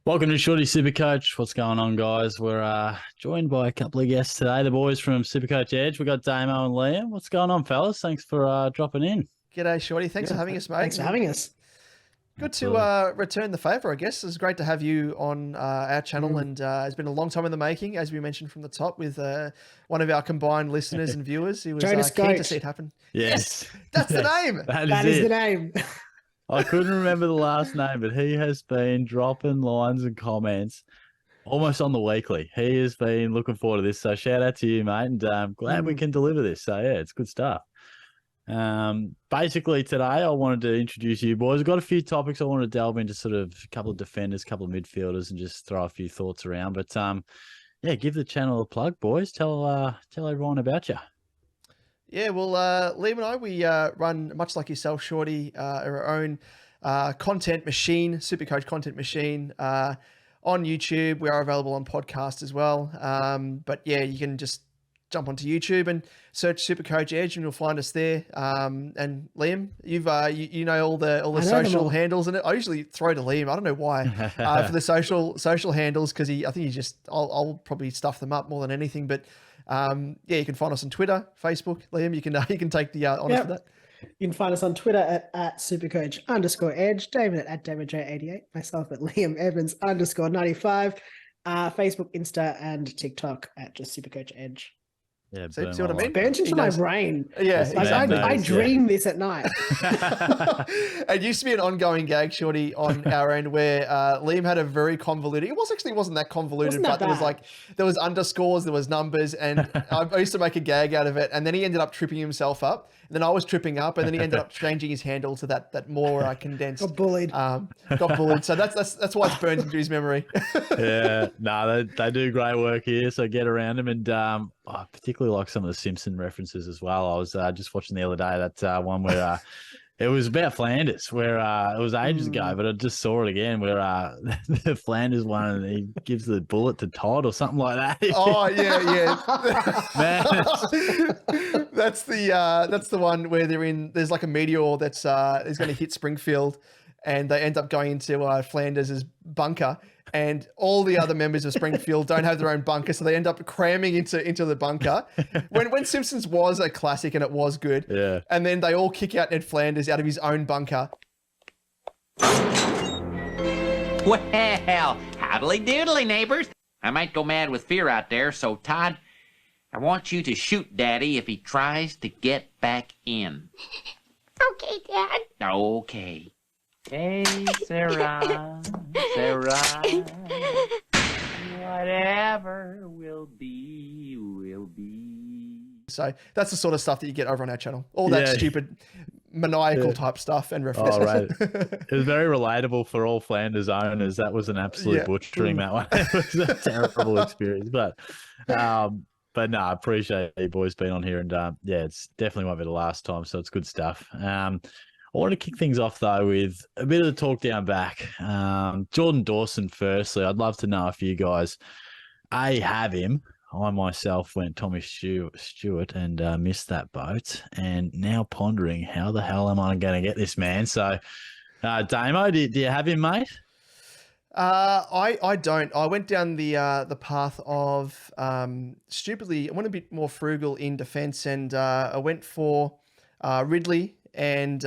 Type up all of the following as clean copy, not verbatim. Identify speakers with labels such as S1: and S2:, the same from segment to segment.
S1: Welcome to Shorty SuperCoach. What's going on, guys? We're joined by a couple of guests today, the boys from SuperCoach Edge. We've got Damo and Liam. What's going on, fellas? Thanks for dropping in.
S2: G'day, Shorty. Thanks for having us, mate.
S3: Thanks for having us.
S2: Good to return the favour, I guess. It's great to have you on our channel, and it's been a long time in the making, as we mentioned from the top, with one of our combined listeners and viewers. He was keen to see it happen.
S1: Yes.
S2: That's the name.
S3: That is the name.
S1: I couldn't remember the last name, but he has been dropping lines and comments almost on the weekly. He has been looking forward to this. So shout out to you, mate. And I'm glad we can deliver this. So yeah, it's good stuff. Basically today I wanted to introduce you boys. I've got a few topics I want to delve into, sort of a couple of defenders, a couple of midfielders, and just throw a few thoughts around. But yeah, give the channel a plug, boys. Tell everyone about you.
S2: Yeah, well, Liam and I, we run, much like yourself, Shorty, our own content machine, SuperCoach content machine, on YouTube. We are available on podcast as well. But yeah, you can just jump onto YouTube and search SuperCoach Edge, and you'll find us there. And Liam, you've you know all the social handles in it. I usually throw to Liam. I don't know why for the social handles, because I think I'll probably stuff them up more than anything. But yeah, you can find us on Twitter, Facebook. Liam, you can take the honor for that.
S3: You can find us on Twitter at SuperCoach_Edge, David at DavidJ88, myself at Liam Evans _95, Facebook, Insta, and TikTok at just SuperCoach Edge.
S1: Yeah,
S2: see what I mean?
S3: Burnt into my brain.
S2: Yeah,
S3: like I dream this at night.
S2: It used to be an ongoing gag, Shorty, on our end, where Liam had a very convoluted. It wasn't that convoluted, but there was underscores, there was numbers, and I used to make a gag out of it. And then he ended up tripping himself up, and then I was tripping up, and then he ended up changing his handle to that more condensed.
S3: Got bullied.
S2: Got bullied. So that's why it's burned into his memory.
S1: Yeah, no, they do great work here. So get around them, and I particularly like some of the Simpson references as well. I was just watching the other day that one where it was about Flanders, where it was ages ago, but I just saw it again, where the Flanders one, and he gives the bullet to Todd or something like that.
S2: Oh yeah.
S1: Man,
S2: that's the one where there's like a meteor that's is going to hit Springfield, and they end up going into Flanders' bunker, and all the other members of Springfield don't have their own bunker, so they end up cramming into the bunker. When Simpsons was a classic and it was good,
S1: yeah.
S2: And then they all kick out Ned Flanders out of his own bunker.
S4: Well, howdly doodly, neighbors. I might go mad with fear out there, so Todd, I want you to shoot Daddy if he tries to get back in.
S5: Okay, Dad.
S4: Okay. Hey, Sarah, whatever will be, will be.
S2: So that's the sort of stuff that you get over on our channel. All that stupid maniacal type stuff and references.
S1: Oh, right. It was very relatable for all Flanders owners. That was an absolute butchering, that one. It was a terrible experience. But no, I appreciate you boys being on here. And yeah, it's definitely won't be the last time. So it's good stuff. I want to kick things off, though, with a bit of the talk down back. Jordan Dawson, firstly, I'd love to know if you guys, have him. I myself went Tommy Stewart and missed that boat, and now pondering how the hell am I going to get this man? So, Damo, do you have him, mate?
S2: I don't. I went down the path of stupidly. I went a bit more frugal in defence, and I went for Ridley. And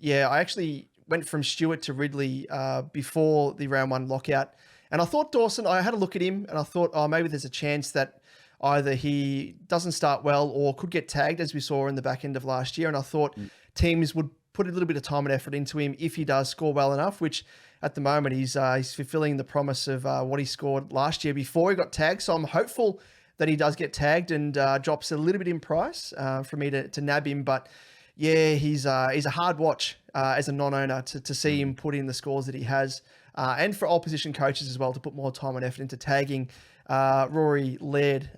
S2: yeah, I actually went from Stewart to Ridley before the round one lockout. And I thought Dawson, I had a look at him and I thought, oh, maybe there's a chance that either he doesn't start well or could get tagged, as we saw in the back end of last year. And I thought teams would put a little bit of time and effort into him if he does score well enough, which at the moment he's fulfilling the promise of what he scored last year before he got tagged. So I'm hopeful that he does get tagged and drops a little bit in price for me to nab him. But yeah, he's a hard watch as a non-owner to see him put in the scores that he has, and for all position coaches as well to put more time and effort into tagging Rory Laird,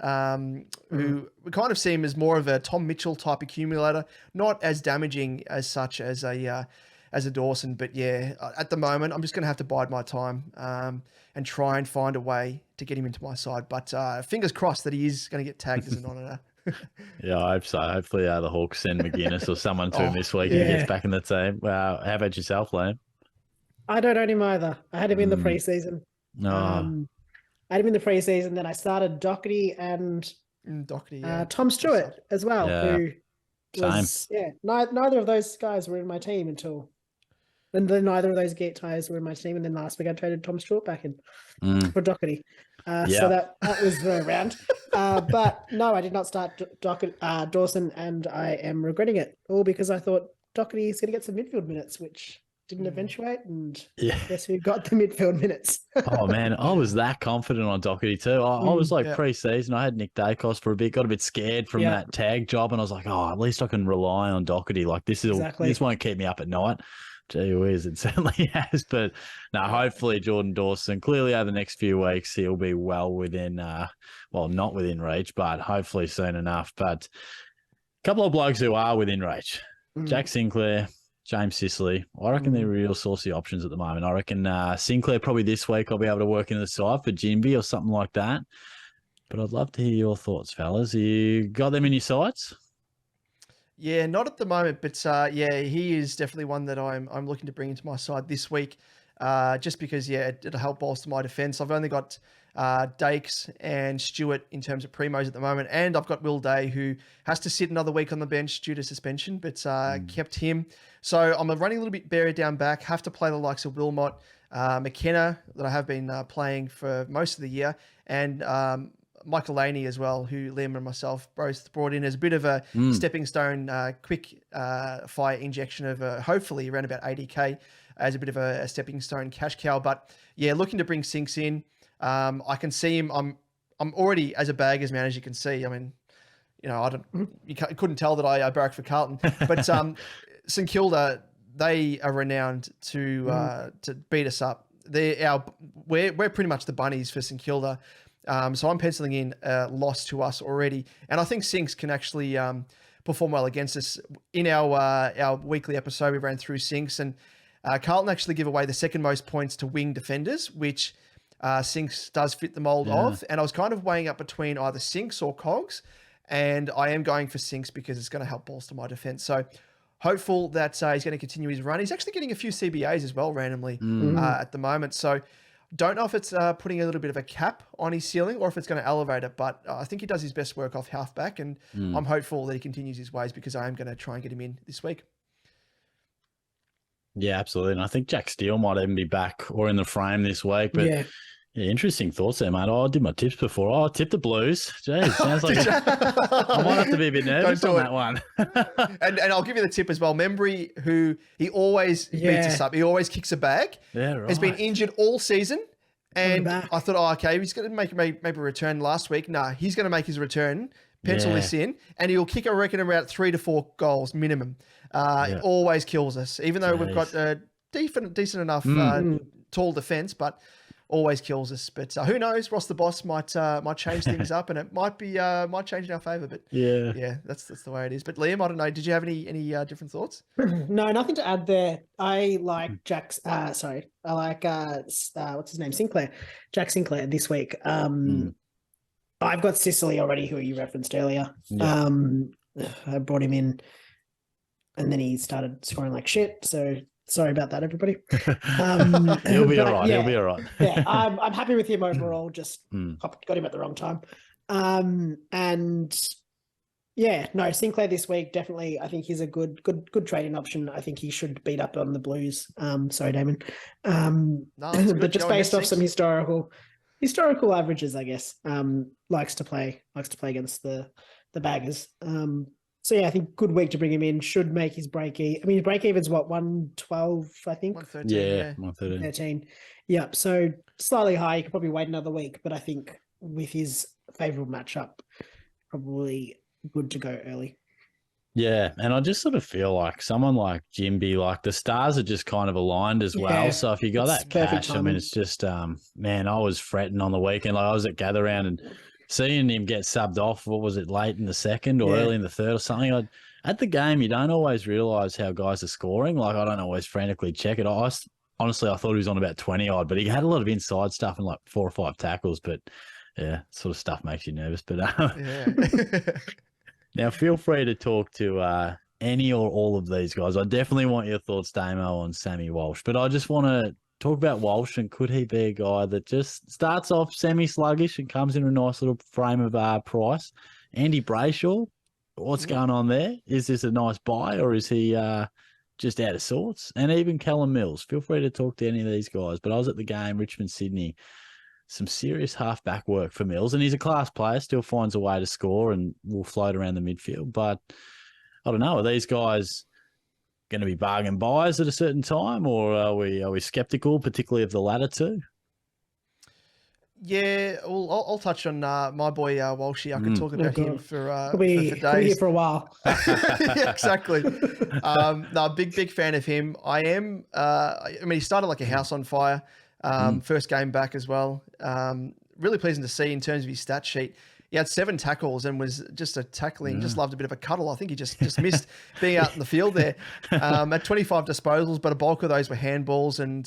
S2: who we kind of see him as more of a Tom Mitchell type accumulator, not as damaging as such as a Dawson. But yeah, at the moment, I'm just going to have to bide my time and try and find a way to get him into my side. But fingers crossed that he is going to get tagged as a non-owner.
S1: Yeah, I hope so. Hopefully the Hawks send McGuinness or someone to him this week and he gets back in the team. How about yourself, Liam?
S3: I don't own him either. I had him in the preseason.
S1: No.
S3: I had him in the preseason. Then I started Doherty and
S2: Doherty,
S3: Tom Stewart as well,
S1: Yeah.
S3: who was neither of those guys were in my team until. And then neither of those guys were in my team. And then last week I traded Tom Stewart back in for Doherty. So that was very round. But no, I did not start Dawson, and I am regretting it all because I thought Doherty is going to get some midfield minutes, which didn't eventuate. And guess who got the midfield minutes?
S1: Oh, man, I was that confident on Doherty too. I was like pre-season. I had Nick Dacos for a bit, got a bit scared from that tag job. And I was like, oh, at least I can rely on Doherty. Like this won't keep me up at night. Gee whiz, it certainly has. But no, hopefully Jordan Dawson, clearly over the next few weeks, he'll be well within, not within reach, but hopefully soon enough. But a couple of blokes who are within reach, Jack Sinclair, James Sicily. I reckon they're real saucy options at the moment. I reckon Sinclair probably this week I'll be able to work into the side for Jimby or something like that. But I'd love to hear your thoughts, fellas. You got them in your sides?
S2: Yeah, not at the moment, but he is definitely one that I'm looking to bring into my side this week, just because it'll help bolster my defence. I've only got Dakes and Stewart in terms of primos at the moment, and I've got Will Day who has to sit another week on the bench due to suspension, but kept him. So I'm running a little bit buried down back. Have to play the likes of Wilmot, McKenna that I have been playing for most of the year, and Michael Laney as well, who Liam and myself both brought in as a bit of a stepping stone, quick fire injection of hopefully around about 80k as a bit of a stepping stone cash cow. But yeah, looking to bring Sinks in. I can see him. I'm already as a baggers man, as you can see. I mean, you couldn't tell that I barrack for Carlton, but St Kilda, they are renowned to beat us up. We're pretty much the bunnies for St Kilda. So I'm penciling in a loss to us already. And I think Sinks can actually perform well against us. In our weekly episode, we ran through Sinks, and Carlton actually give away the second most points to wing defenders, which Sinks does fit the mold of. And I was kind of weighing up between either Sinks or Cogs, and I am going for Sinks because it's going to help bolster my defense. So hopeful that he's going to continue his run. He's actually getting a few CBAs as well randomly at the moment. So don't know if it's putting a little bit of a cap on his ceiling or if it's going to elevate it, but I think he does his best work off halfback, and I'm hopeful that he continues his ways because I am going to try and get him in this week.
S1: Yeah, absolutely. And I think Jack Steele might even be back or in the frame this week. But yeah, interesting thoughts there, mate. I did my tips before. I tipped the Blues. Jeez, sounds like I might have to be a bit nervous on that one.
S2: and I'll give you the tip as well. Membry, who he always beats us up. He always kicks a bag. Yeah, right. Has been injured all season. And I thought, okay, he's going to make maybe a return last week. Nah, he's going to make his return. Pencil this in, and he'll kick, I reckon, about 3 to 4 goals minimum. It always kills us, even though we've got a decent enough tall defense, but always kills us. But who knows? Ross the Boss might change things up, and it might change in our favour. But yeah, that's the way it is. But Liam, I don't know. Did you have any different thoughts?
S3: No, nothing to add there. I like Jack's. I like what's his name? Sinclair. Jack Sinclair this week. I've got Sicily already, who you referenced earlier. Yeah. I brought him in, and then he started scoring like shit. So sorry about that, everybody.
S1: He'll be all right.
S3: Yeah,
S1: he'll be all right.
S3: Yeah, I'm happy with him overall. Just got him at the wrong time. And yeah, no, Sinclair this week definitely. I think he's a good trading option. I think he should beat up on the Blues. Sorry, Damon. But just based off some historical averages, I guess. Likes to play against the Baggers. So yeah, I think good week to bring him in. Should make his break even. I mean, his break even's what, 112, I think.
S2: 113.
S1: Yeah, 113.
S3: Yep. So slightly high. You could probably wait another week, but I think with his favourable matchup, probably good to go early.
S1: Yeah, and I just sort of feel like someone like Jimby, like the stars are just kind of aligned as well. So if you got that cash, I mean, it's just, man, I was fretting on the weekend. Like I was at Gather Round and seeing him get subbed off, what was it, late in the second or early in the third or something? At the game, you don't always realise how guys are scoring. Like I don't always frantically check it. Honestly, I thought he was on about 20-odd, but he had a lot of inside stuff and like 4 or 5 tackles. But yeah, sort of stuff makes you nervous. But Now, feel free to talk to any or all of these guys. I definitely want your thoughts, Damo, on Sammy Walsh. But I just want to talk about Walsh, and could he be a guy that just starts off semi-sluggish and comes in a nice little frame of price? Andy Brayshaw, what's going on there? Is this a nice buy, or is he just out of sorts? And even Callum Mills. Feel free to talk to any of these guys. But I was at the game, Richmond, Sydney. Some serious half-back work for Mills, and he's a class player, still finds a way to score and will float around the midfield. But I don't know, are these guys going to be bargain buyers at a certain time, or are we skeptical, particularly of the latter two?
S2: Yeah, well, I'll touch on my boy Walshy. I could talk about him for
S3: We'll
S2: days.
S3: here for a while.
S2: Yeah, exactly. No, big fan of him. I am. I mean, he started like a house on fire. First game back as well. Really pleasing to see in terms of his stat sheet. He had 7 tackles and was just a tackling. Just loved a bit of a cuddle. I think he just missed being out in the field there. Had 25 disposals, but a bulk of those were handballs, and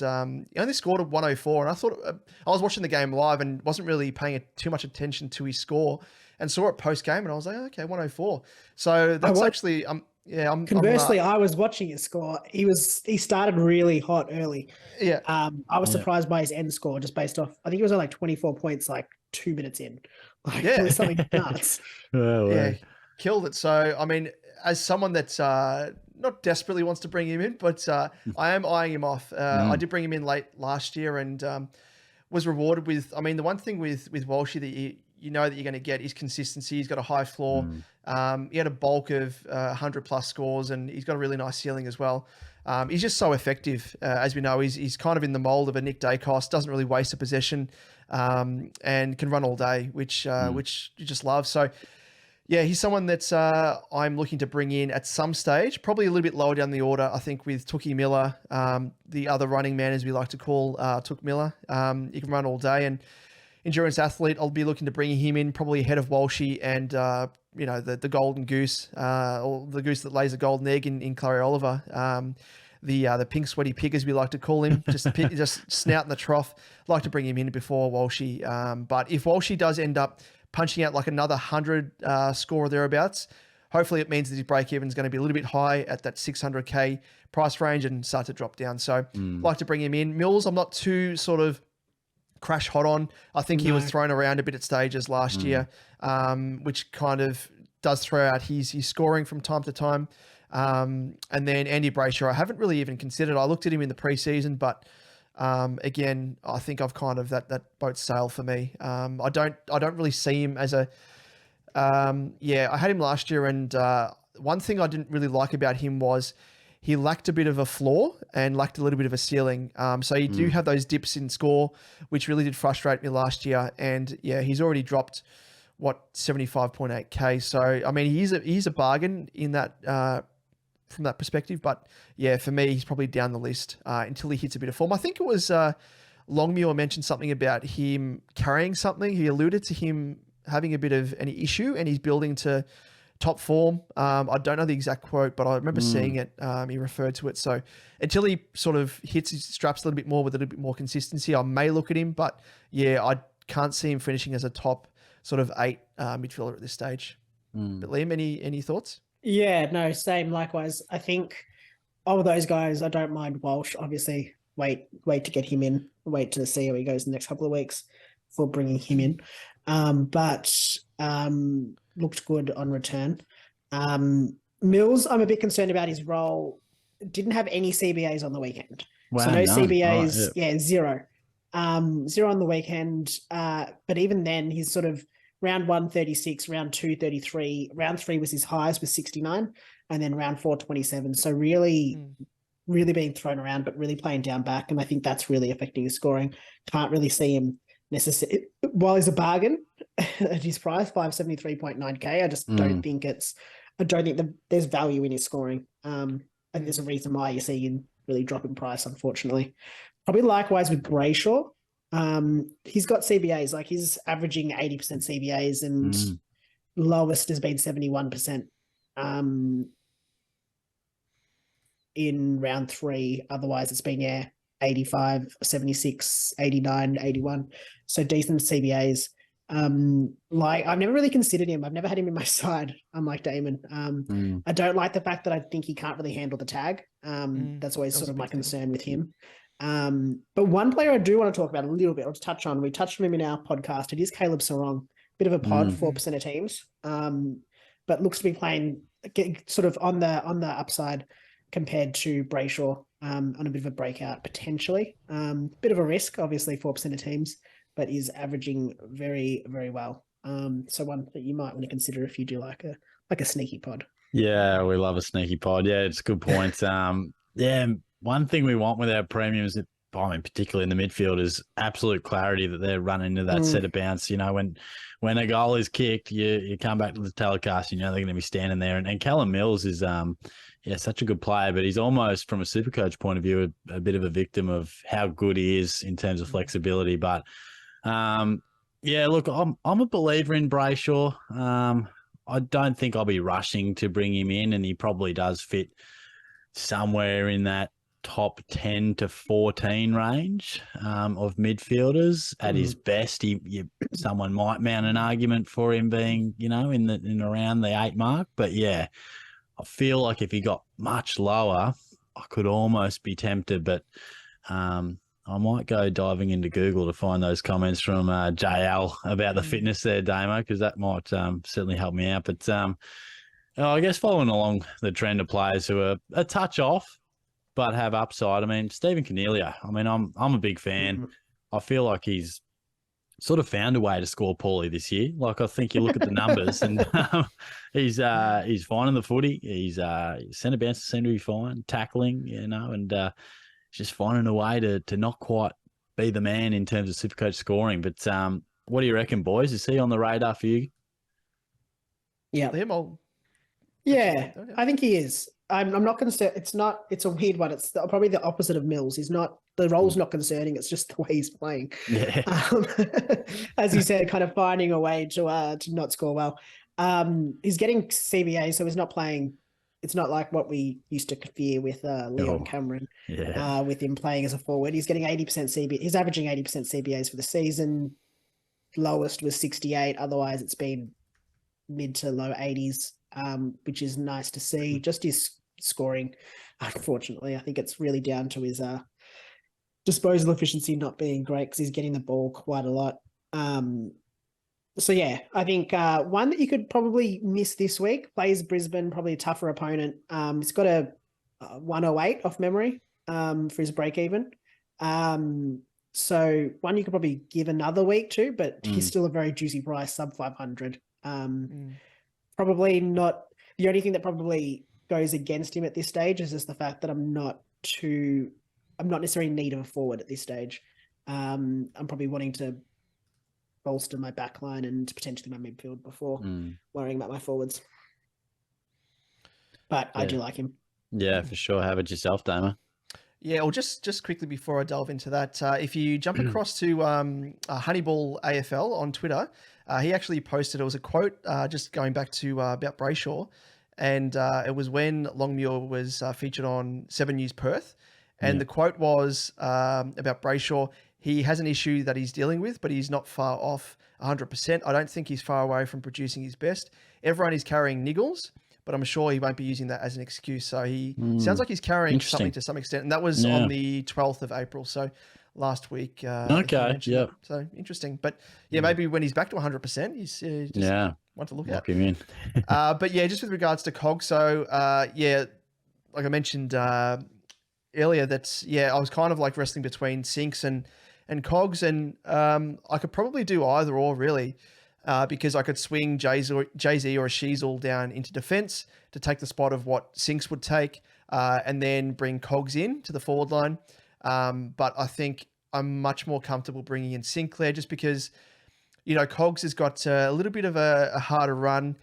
S2: he only scored a 104. And I thought I was watching the game live and wasn't really paying too much attention to his score, and saw it post game, and I was like, okay, 104. So that's actually
S3: Conversely, I was watching his score. He started really hot early.
S2: Yeah.
S3: I was surprised by his end score just based off. I think it was like 24 points, like 2 minutes in. Like, it was something nuts.
S2: Killed it. So, I mean, as someone that's not desperately wants to bring him in, but I am eyeing him off. I did bring him in late last year and was rewarded with, I mean, the one thing with Walshy that you know that you're going to get is consistency. He's got a high floor. He had a bulk of 100 plus scores, and he's got a really nice ceiling as well. He's just so effective. As we know, he's kind of in the mold of a Nick Dacos, doesn't really waste a possession, and can run all day, which you just love. So, yeah, he's someone that's I'm looking to bring in at some stage, probably a little bit lower down the order, I think, with Tookie Miller, the other running man, as we like to call Took Miller. He can run all day, and endurance athlete, I'll be looking to bring him in probably ahead of Walshy and, the golden goose, or the goose that lays a golden egg in Clary Oliver. The pink sweaty pig, as we like to call him, just snout in the trough. Like to bring him in before Walshy. But if Walshy does end up punching out like another 100 score or thereabouts, hopefully it means that his break-even is going to be a little bit high at that 600K price range and start to drop down. So like to bring him in. Mills, I'm not too sort of crash hot on. I think he was thrown around a bit at stages last year, which kind of does throw out his scoring from time to time. And then Andy Brayshaw, I haven't really even considered. I looked at him in the preseason, but again, I think I've kind of that boat sailed for me. I don't really see him as a I had him last year, and one thing I didn't really like about him was he lacked a bit of a floor and lacked a little bit of a ceiling. So you do have those dips in score, which really did frustrate me last year. And yeah, he's already dropped 75.8K. So, I mean, he's a bargain in that, from that perspective. But yeah, for me, he's probably down the list until he hits a bit of form. I think it was Longmuir mentioned something about him carrying something. He alluded to him having a bit of an issue, and he's building to top form. I don't know the exact quote, but I remember seeing it. He referred to it. So until he sort of hits his straps a little bit more with a little bit more consistency, I may look at him. But yeah, I can't see him finishing as a top sort of 8 midfielder at this stage. But Liam, any thoughts?
S3: Yeah, no, same. Likewise. I think of those guys, I don't mind Walsh. Obviously, wait to get him in. Wait to see how he goes in the next couple of weeks before bringing him in. But looked good on return. Mills, I'm a bit concerned about his role. Didn't have any CBAs on the weekend.
S1: Wow,
S3: so no CBAs.
S1: Oh, yeah.
S3: Zero. Zero on the weekend. But even then, he's sort of round 1, 36, round 2, 33. Round 3 was his highest with 69, and then round 4, 27. So really being thrown around, but really playing down back. And I think that's really affecting his scoring. Can't really see him necessarily. While he's a bargain at his price, 573.9K, I just don't think there's value in his scoring. And there's a reason why you see him really drop in price, unfortunately. Probably likewise with Brayshaw. He's got CBAs, like he's averaging 80% CBAs, and lowest has been 71% in round 3. Otherwise, it's been 85, 76, 89, 81. So decent CBAs. Like I've never really considered him. I've never had him in my side, unlike Damon. I don't like the fact that I think he can't really handle the tag. That's always sort of my concern with him. But one player I do want to talk about a little bit, or to touch on, we touched on him in our podcast. It is Caleb Sarong, bit of a pod, 4% of teams, but looks to be playing sort of on the upside compared to Brayshaw, on a bit of a breakout potentially. Bit of a risk, obviously, 4% of teams, but is averaging very, very well. So one that you might want to consider if you do like a sneaky pod.
S1: Yeah, we love a sneaky pod. Yeah, it's a good point. Yeah, one thing we want with our premiums, I mean, particularly in the midfield, is absolute clarity that they're running into that set of bounce. You know, when a goal is kicked, you come back to the telecast, you know they're going to be standing there. And Callum Mills is, such a good player, but he's almost, from a Supercoach point of view, a bit of a victim of how good he is in terms of flexibility. But look, I'm a believer in Brayshaw. I don't think I'll be rushing to bring him in, and he probably does fit somewhere in that top 10 to 14 range of midfielders. At his best, someone might mount an argument for him being, in around the 8 mark. But yeah, I feel like if he got much lower, I could almost be tempted. But I might go diving into Google to find those comments from JL about the fitness there, Damo, because that might certainly help me out. But I guess following along the trend of players who are a touch off but have upside. I mean, Stephen Cornelia. I mean, I'm a big fan. I feel like he's sort of found a way to score poorly this year. Like, I think you look at the numbers, and he's finding the footy. He's centre bounces seem to be fine, tackling, and just finding a way to not quite be the man in terms of Supercoach scoring. But what do you reckon, boys? Is he on the radar for you?
S3: Yeah.
S2: Yeah,
S3: I think he is. I'm not concerned. It's a weird one. It's probably the opposite of Mills. The role's not concerning. It's just the way he's playing.
S1: Yeah.
S3: As you said, kind of finding a way to not score well. He's getting CBA, so he's not playing. It's not like what we used to fear with Leon Cameron, with him playing as a forward. He's getting 80% CBA. He's averaging 80% CBAs for the season. Lowest was 68. Otherwise, it's been mid to low 80s. Which is nice to see. Just his scoring, unfortunately, I think it's really down to his disposal efficiency not being great, because he's getting the ball quite a lot. So yeah, I think one that you could probably miss this week, plays Brisbane, probably a tougher opponent. He's got a 108 off memory for his break even. So one you could probably give another week to, but he's still a very juicy price, sub 500. Probably not. The only thing that probably goes against him at this stage is just the fact that I'm not necessarily in need of a forward at this stage. I'm probably wanting to bolster my back line and potentially my midfield before worrying about my forwards. But I do like him.
S1: Yeah, for sure. How about yourself, Damo?
S2: Yeah, well, just quickly before I delve into that, if you jump across to Honeyball AFL on Twitter, he actually posted, it was a quote just going back to about Brayshaw, and it was when Longmuir was featured on 7 News Perth, and the quote was about Brayshaw. He has an issue that he's dealing with, but he's not far off 100%. I don't think he's far away from producing his best. Everyone is carrying niggles, but I'm sure he won't be using that as an excuse. So he sounds like he's carrying something to some extent. And that was on the 12th of April. So last week.
S1: Okay. Yeah.
S2: So interesting. But yeah, maybe when he's back to 100%, he's just one to look at.
S1: Him in.
S2: But yeah, just with regards to Cog. So like I mentioned earlier, I was kind of like wrestling between Sinks and Cogs. And I could probably do either or really. Because I could swing Jay-Z or a Sheasel down into defense to take the spot of what Sinks would take, and then bring Cogs in to the forward line. But I think I'm much more comfortable bringing in Sinclair, just because, Cogs has got a little bit of a harder run.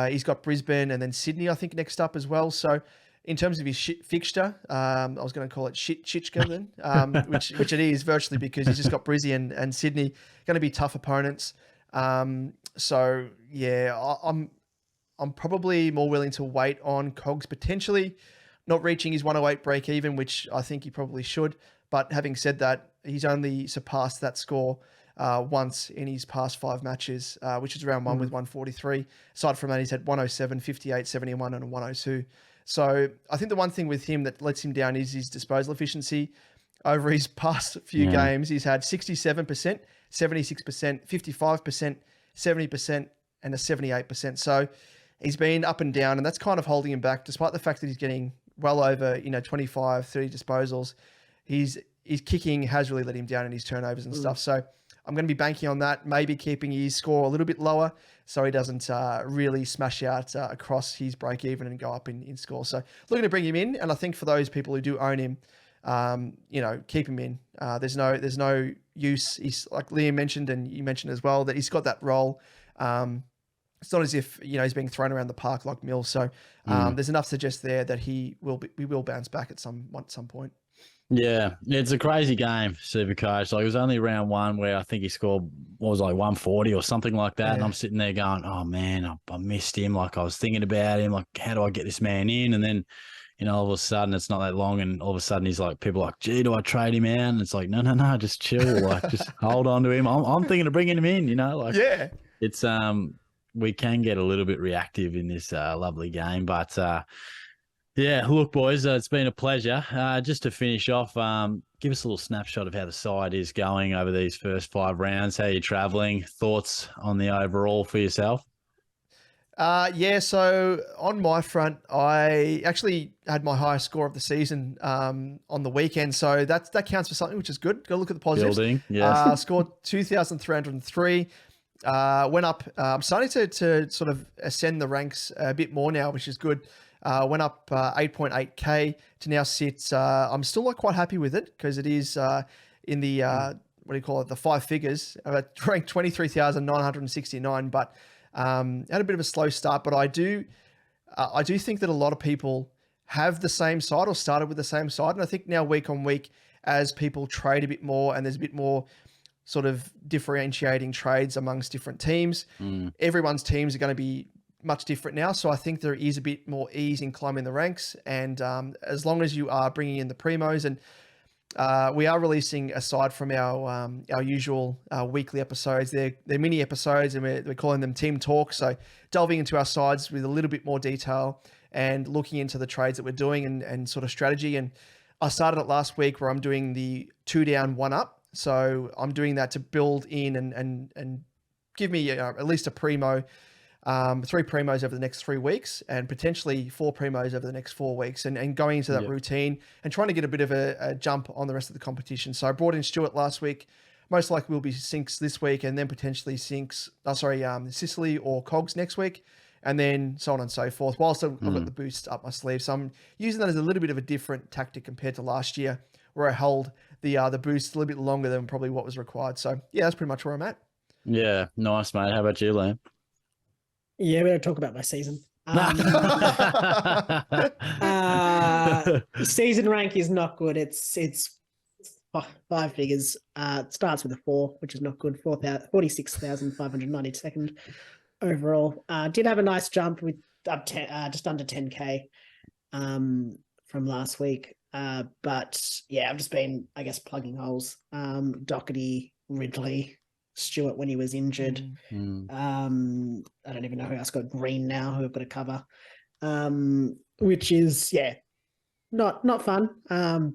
S2: He's got Brisbane and then Sydney, I think, next up as well. So in terms of his fixture, I was going to call it Shitchka then, which it is virtually, because he's just got Brizzy and Sydney, going to be tough opponents. So yeah, I'm probably more willing to wait on Cogs potentially not reaching his 108 break even, which I think he probably should. But having said that, he's only surpassed that score once in his past 5 matches, which is round 1 with 143. Aside from that, he's had 107, 58, 71, and a 102. So I think the one thing with him that lets him down is his disposal efficiency. Over his past few games, he's had 67%, 76%, 55%, 70%, and a 78%. So he's been up and down, and that's kind of holding him back, despite the fact that he's getting well over 25, 30 disposals. His kicking has really let him down in his turnovers and stuff. So I'm going to be banking on that, maybe keeping his score a little bit lower so he doesn't really smash out across his break even and go up in score. So looking to bring him in, and I think for those people who do own him, keep him in. There's no use. He's, like Liam mentioned, and you mentioned as well, that he's got that role. It's not as if he's being thrown around the park like Mills. So there's enough to suggest there that we will bounce back at some point.
S1: Yeah, it's a crazy game, SuperCoach. Like, it was only round 1 where I think he scored, 140 or something like that. Yeah. And I'm sitting there going, oh man, I missed him. Like, I was thinking about him, like, how do I get this man in? And then, all of a sudden it's not that long, and all of a sudden he's like, people are like, gee, do I trade him out? And it's like, no, just chill. Like, just hold on to him. I'm thinking of bringing him in, like, yeah, it's, we can get a little bit reactive in this lovely game, but yeah, look, boys, it's been a pleasure. Just to finish off, give us a little snapshot of how the side is going over these first 5 rounds. How you're travelling? Thoughts on the overall for yourself?
S2: So on my front, I actually had my highest score of the season on the weekend. So that counts for something, which is good. Go look at the positives.
S1: Building, yeah.
S2: Scored 2,303. Went up. I'm starting to sort of ascend the ranks a bit more now, which is good. Went up 8.8K to now sit. I'm still not quite happy with it because it is in the, the 5 figures. Ranked 23,969, but had a bit of a slow start. But I do think that a lot of people have the same side or started with the same side. And I think now week on week, as people trade a bit more and there's a bit more sort of differentiating trades amongst different teams, everyone's teams are going to be much different now. So I think there is a bit more ease in climbing the ranks. And as long as you are bringing in the primos, and we are releasing, aside from our usual weekly episodes, they're mini episodes, and we're calling them Team Talk. So delving into our sides with a little bit more detail and looking into the trades that we're doing and sort of strategy. And I started it last week where I'm doing the 2 down, 1 up. So I'm doing that to build in and give me at least a primo, 3 primos over the next 3 weeks, and potentially 4 primos over the next 4 weeks, and going into that routine and trying to get a bit of a jump on the rest of the competition. So I brought in Stuart last week. Most likely will be Sinks this week, and then potentially Sicily or Cogs next week, and then so on and so forth, whilst I've got the boost up my sleeve. So I'm using that as a little bit of a different tactic compared to last year, where I held the boost a little bit longer than probably what was required. So yeah, that's pretty much where I'm at. Yeah,
S1: nice, mate. How about you, Liam?
S3: Yeah, we're going to talk about my season. Season rank is not good. It's 5 figures. It starts with a 4, which is not good. 46,592nd overall. Did have a nice jump with up just under 10K from last week. But yeah, I've just been, I guess, plugging holes. Doherty, Ridley, Stewart when he was injured. I don't even know who else got Green now, who I've got to cover. Which is, not fun.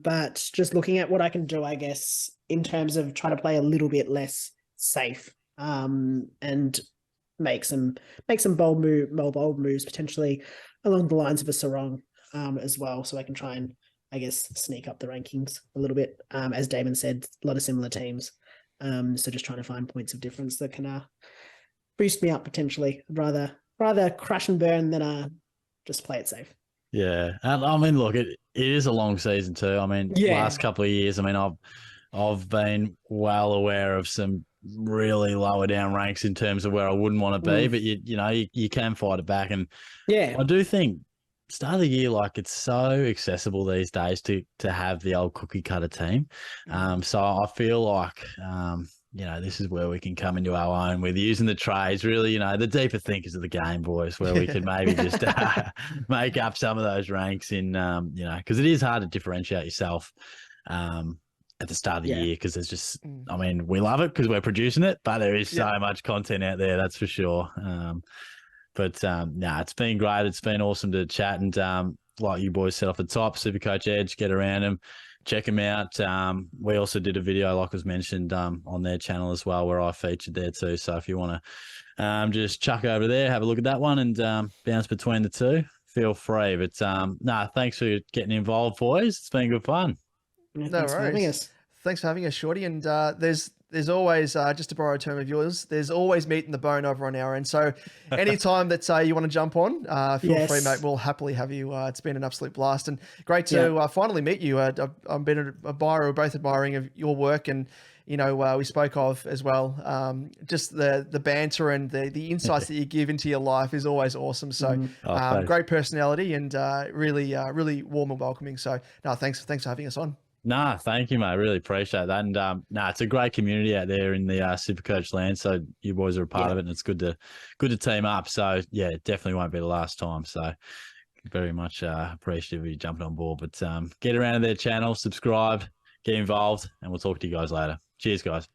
S3: But just looking at what I can do, I guess, in terms of trying to play a little bit less safe, and make some bold moves potentially along the lines of a Sarong as well, so I can try and, I guess, sneak up the rankings a little bit. As Damon said, a lot of similar teams. So just trying to find points of difference that can boost me up potentially. I'd rather crash and burn than just play it safe.
S1: Yeah, and I mean, look, it is a long season too. I mean, last couple of years, I mean, I've been well aware of some really lower down ranks in terms of where I wouldn't want to be, but you can fight it back. And I do think start of the year, like, it's so accessible these days to have the old cookie cutter team. So I feel like, this is where we can come into our own with using the trades, really, the deeper thinkers of the game, boys, where we could maybe just make up some of those ranks in, because it is hard to differentiate yourself at the start of the
S3: Yeah.
S1: year, because there's just, I mean, we love it because we're producing it, but there is so much content out there, that's for sure. It's been great. It's been awesome to chat, and like you boys said off the top, SuperCoach Edge, get around them, check them out. We also did a video, like was mentioned, on their channel as well, where I featured there too. So if you want to just chuck over there, have a look at that one, and bounce between the two, feel free. But thanks for getting involved, boys. It's been good fun.
S3: Yeah,
S2: No
S3: thanks for having
S2: worries.
S3: us.
S2: Thanks for having us, Shorty. And there's always, just to borrow a term of yours, there's always meat in the bone over on our end. So anytime that you want to jump on, feel free, mate. We'll happily have you. It's been an absolute blast, and great to finally meet you. I've been a buyer, both admiring of your work, and we spoke of as well. Just the banter and the insights that you give into your life is always awesome. So great personality, and really warm and welcoming. So thanks for having us on.
S1: Thank you, mate. I really appreciate that. And it's a great community out there in the SuperCoach land. So you boys are a part of it, and it's good to team up. So yeah, it definitely won't be the last time. So very much appreciative of you jumping on board. But get around to their channel, subscribe, get involved, and we'll talk to you guys later. Cheers, guys.